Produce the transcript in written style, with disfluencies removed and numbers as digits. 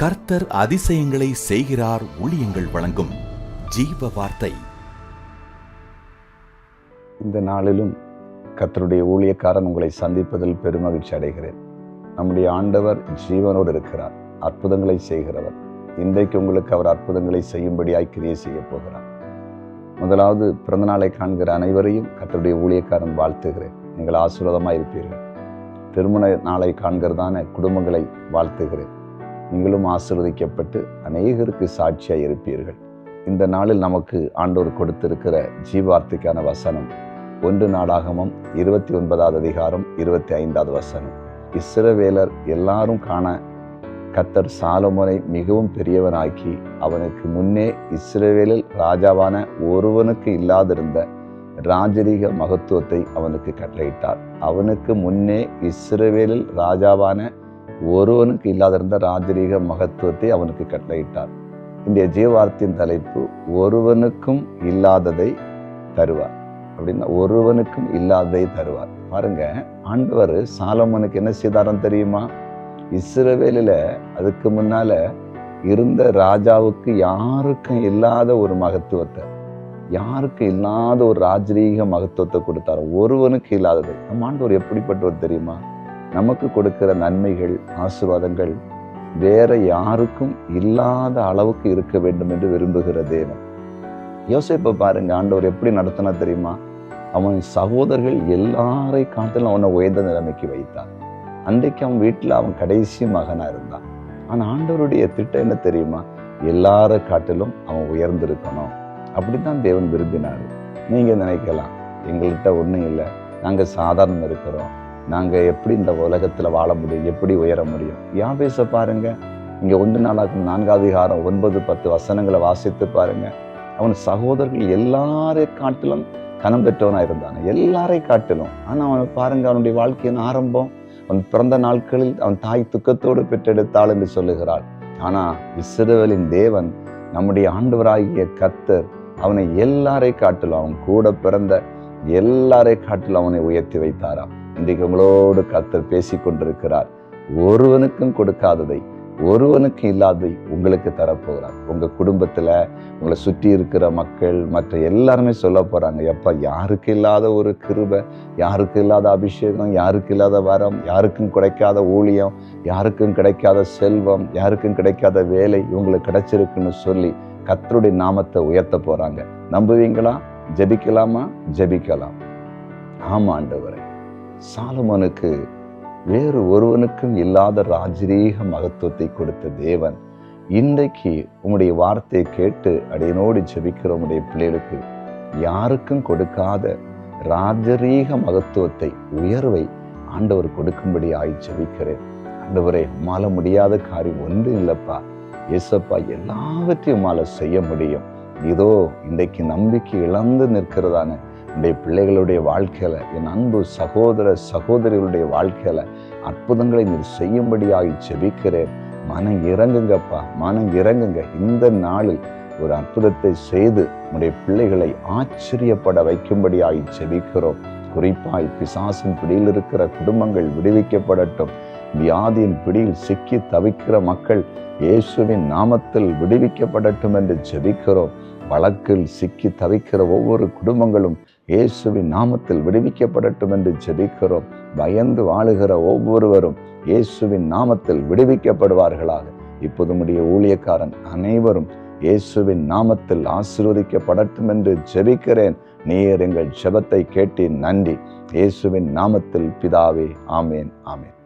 கர்த்தர் அதிசயங்களை செய்கிறார். ஊழியங்கள் வழங்கும் ஜீவ வார்த்தை. இந்த நாளிலும் கர்த்தருடைய ஊழியக்காரன் உங்களை சந்திப்பதில் பெருமகிழ்ச்சி அடைகிறேன். நம்முடைய ஆண்டவர் ஜீவனோடு இருக்கிறார், அற்புதங்களை செய்கிறவர். இன்றைக்கு உங்களுக்கு அவர் அற்புதங்களை செய்யும்படியாய் கிரியை செய்ய போகிறார். முதலாவது, பிறந்தநாளை காண்கிற அனைவரையும் கர்த்தருடைய ஊழியக்காரன் வாழ்த்துகிறேன். நீங்கள் ஆசீர்வாதமாக இருப்பீர்கள். திருமண நாளை காண்கிறதான குடும்பங்களை வாழ்த்துகிறேன். நீங்களும் ஆசீர்வதிக்கப்பட்டு அநேகருக்கு சாட்சியாக இருப்பீர்கள். இந்த நாளில் நமக்கு ஆண்டவர் கொடுத்திருக்கிற ஜீவார்த்தைக்கான வசனம் 1 நாளாகமம் 29வது அதிகாரம் 25வது வசனம். இஸ்ரவேலர் எல்லாரும் காண கர்த்தர் சாலமோனை மிகவும் பெரியவனாக்கி அவனுக்கு முன்னே இஸ்ரவேலில் ராஜாவான ஒருவனுக்கு இல்லாதிருந்த ராஜரீக மகத்துவத்தை அவனுக்கு கட்டளையிட்டார். அவனுக்கு முன்னே இஸ்ரவேலில் ராஜாவான ஒருவனுக்கு இல்லாதிருந்த ராஜரீக மகத்துவத்தை அவனுக்கு கட்டளையிட்டார். இன்றைய ஜீவார்த்தையின் தலைப்பு, ஒருவனுக்கும் இல்லாததை தருவார். அப்படின்னா ஒருவனுக்கும் இல்லாததை தருவார். பாருங்க, ஆண்டவர் சாலமோனுக்கு என்ன செய்தாரன்னு தெரியுமா? இஸ்ரவேலில் அதுக்கு முன்னால இருந்த ராஜாவுக்கு யாருக்கும் இல்லாத ஒரு மகத்துவத்தை, யாருக்கும் இல்லாத ஒரு ராஜரீக மகத்துவத்தை கொடுத்தார். ஒருவனுக்கு இல்லாததை. நம்ம ஆண்டவர் எப்படிப்பட்டவர் தெரியுமா? நமக்கு கொடுக்கிற நன்மைகள், ஆசீர்வாதங்கள் வேற யாருக்கும் இல்லாத அளவுக்கு இருக்க வேண்டும் என்று விரும்புகிற தேவன். யோசேப்பை பாருங்க, ஆண்டவர் எப்படி நடத்தினா தெரியுமா? அவன் சகோதரர்கள் எல்லாரை காட்டிலும் அவனை உயர்ந்த நிலைமைக்கு வைத்தார். அன்றைக்கு அவன் வீட்டில் அவன் கடைசி மகனா இருந்தான். ஆனால் ஆண்டவருடைய திட்டம் என்ன தெரியுமா? எல்லாரை காட்டிலும் அவன் உயர்ந்திருக்கணும். அப்படித்தான் தேவன் விரும்பினார். நீங்க நினைக்கலாம், எங்கள்கிட்ட ஒன்றும் இல்லை, நாங்கள் சாதாரணம் இருக்கிறோம், நாங்கள் எப்படி இந்த உலகத்தில் வாழ முடியும், எப்படி உயர முடியும்? யாபேச பாருங்க, இங்கே 1 நாளாகும் 4வது அதிகாரம் 9-10 வசனங்களை வாசித்து பாருங்க. அவன் சகோதரர்கள் எல்லாரை காட்டிலும் கனம் பெற்றவனாக இருந்தான், எல்லாரை காட்டிலும். ஆனால் அவன் பாருங்க, அவனுடைய வாழ்க்கையின் ஆரம்பம், அவன் பிறந்த நாட்களில் அவன் தாய் துக்கத்தோடு பெற்றெடுத்தாள் என்று சொல்லுகிறாள். ஆனால் இஸ்ரவேலின் தேவன், நம்முடைய ஆண்டவராகிய கர்த்தர், அவனை எல்லாரை காட்டிலும், அவன் கூட பிறந்த எல்லாரை காட்டிலும் அவனை உயர்த்தி வைத்தாராம். இன்றைக்கு உங்களோடு கர்த்தர் பேசி கொண்டிருக்கிறார். ஒருவனுக்கும் கொடுக்காததை, ஒருவனுக்கு இல்லாததை உங்களுக்கு தரப்போகிறார். உங்கள் குடும்பத்தில் உங்களை சுற்றி இருக்கிற மக்கள், மற்ற எல்லாருமே சொல்ல போகிறாங்க, எப்போ யாருக்கு இல்லாத ஒரு கிருபை, யாருக்கு இல்லாத அபிஷேகம், யாருக்கு இல்லாத வரம், யாருக்கும் கிடைக்காத ஊழியம், யாருக்கும் கிடைக்காத செல்வம், யாருக்கும் கிடைக்காத வேலை இவங்களுக்கு கிடைச்சிருக்குன்னு சொல்லி கர்த்தருடைய நாமத்தை உயர்த்த போகிறாங்க. நம்புவீங்களா? ஜெபிக்கலாமா? ஜெபிக்கலாம். ஆமா ஆண்டவரே, சாலமோனுக்கு வேறு ஒருவனுக்கும் இல்லாத ராஜரீக மகத்துவத்தை கொடுத்த தேவன், இன்றைக்கு உம்முடைய வார்த்தையை கேட்டு அடியனோடு ஜெபிக்கிற உம்முடைய பிள்ளைகளுக்கு யாருக்கும் கொடுக்காத ராஜரீக மகத்துவத்தை, உயர்வை ஆண்டவர் கொடுக்கும்படி ஜெபிக்கிறேன். ஆண்டவரே, மால முடியாத காரியம் ஒன்றும் இல்லப்பா. இயேசப்பா, எல்லாவற்றையும் மால செய்ய முடியும். இதோ இன்றைக்கு நம்பிக்கை இழந்து நிற்கிறதான என்னுடைய பிள்ளைகளுடைய வாழ்க்கையில, என் அன்பு சகோதர சகோதரிகளுடைய வாழ்க்கையில அற்புதங்களை நீர் செய்யும்படியாகி ஜெபிக்கிறேன். மனம் இறங்குங்கப்பா, மனம் இறங்குங்க. இந்த நாளில் ஒரு அற்புதத்தை செய்து உடைய பிள்ளைகளை ஆச்சரியப்பட வைக்கும்படியாகி ஜெபிக்கிறோம். குறிப்பாய் பிசாசின் பிடியில் இருக்கிற குடும்பங்கள் விடுவிக்கப்படட்டும். வியாதியின் பிடியில் சிக்கி தவிக்கிற மக்கள் இயேசுவின் நாமத்தில் விடுவிக்கப்படட்டும் என்று ஜெபிக்கிறோம். வழக்கில் சிக்கி தவிக்கிற ஒவ்வொரு குடும்பங்களும் இயேசுவின் நாமத்தில் விடுவிக்கப்படட்டும் என்று ஜெபிக்கிறோம். பயந்து வாழுகிற ஒவ்வொருவரும் இயேசுவின் நாமத்தில் விடுவிக்கப்படுவார்களாக. இப்போது உம்முடைய ஊழியக்காரன் அனைவரும் இயேசுவின் நாமத்தில் ஆசீர்வதிக்கப்படட்டும் என்று ஜெபிக்கிறேன். நீர் எங்கள் ஜெபத்தை கேட்டு நன்றி. இயேசுவின் நாமத்தில் பிதாவே, ஆமேன், ஆமேன்.